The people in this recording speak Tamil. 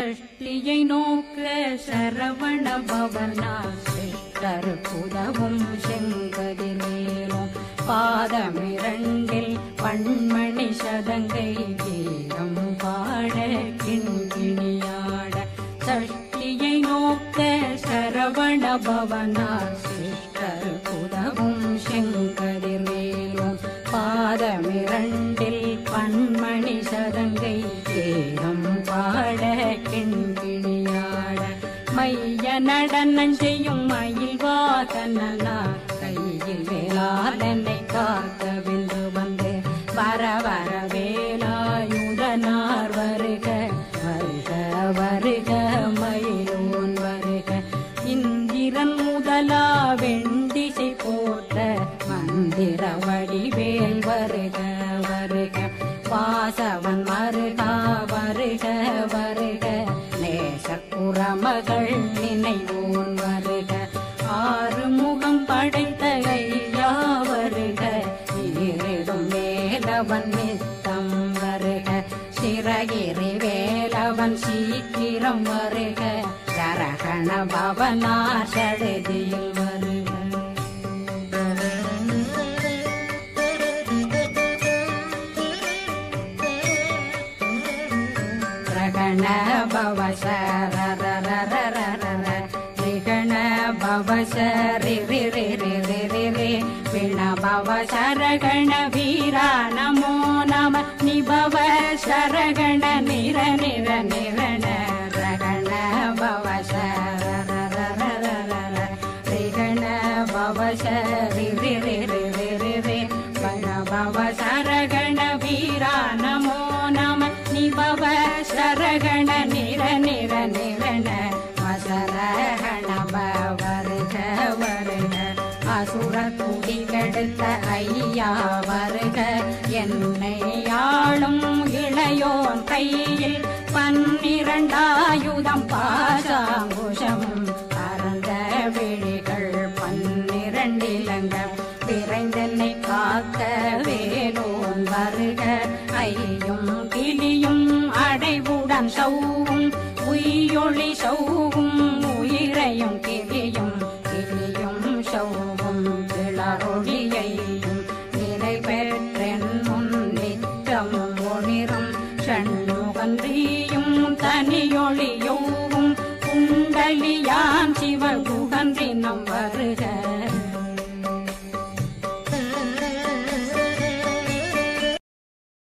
சஷ்டியை நோக்க சரவண பவனார் சிஷ்டருக்குதவும் செங்கதிர்வேலும் பாதமிரண்டில் பண்மணி சதங்கை கீதம் பாட கிண்கிணியாட சஷ்டியை நோக்க சரவண பவனார் சிஷ்டருக்குதவும் செங்கதிர்வேலும் பாதமிரண்டில் பண்மணி சதங்கை கீதம் பாட கிண்கிணியாட மைய நடனம் செய்யும் மயில் வாதனா கையில் வேளாளனை காக்கவென்று வந்து வர வர வேலாயுதனார் வருக வருக வருக மயிலோன் வருக இந்திரன் முதலா வெண்டிசை போற்ற மந்திர வடிவேல் வருக வருக வாசவன் மருகா வருக வருக நேசக்குறமகள் நினைவோன் வருக ஆறு முகம் படைத்த ஐயா வருக ஈரிடும் வேலவன் நித்தம் வருக சிறகிரி வேலவன் சீக்கிரம் வருக சரகண பவனார் சடுதியில் வருக ரகண பவ சரரரரரரர ரிகண பவ சரி ரி ரி ரி ரி ரி ரி விண பவ சரகண வீரா நமோ நம நிபவ சரகண நிர நிர நிரண ரகண பவ சரரரரரர ரிகண பவ சரி ரி ரி ரி ரி ரி ரி விண பவ சரகண வீரா நமோ நம நிபவ சரகண நிர நிர நிரண வசரகண வருக வருக அசுர குடி கெடுத்த ஐயா வருக என்னை ஆளும் இளையோன் கையில் 12 பாசாங்குஷம் பரந்த விழிகள் 12 இலங்கம் விரைந்தென்னை காக்க வேலோன் வருக ஐயும் கிளியும் அடைவுடன் சௌவும் உயிரொளி சௌவும் உயிரையும் கிளியும் கிளியும் சௌவும் கிளரொளியையும் நிலை பெற்றென் முன் நித்தமும் ஒளிரும் ஷண்முகன்றியும் தனியொளியோவும் குண்டலியான் சிவகுகன்றினம் வருக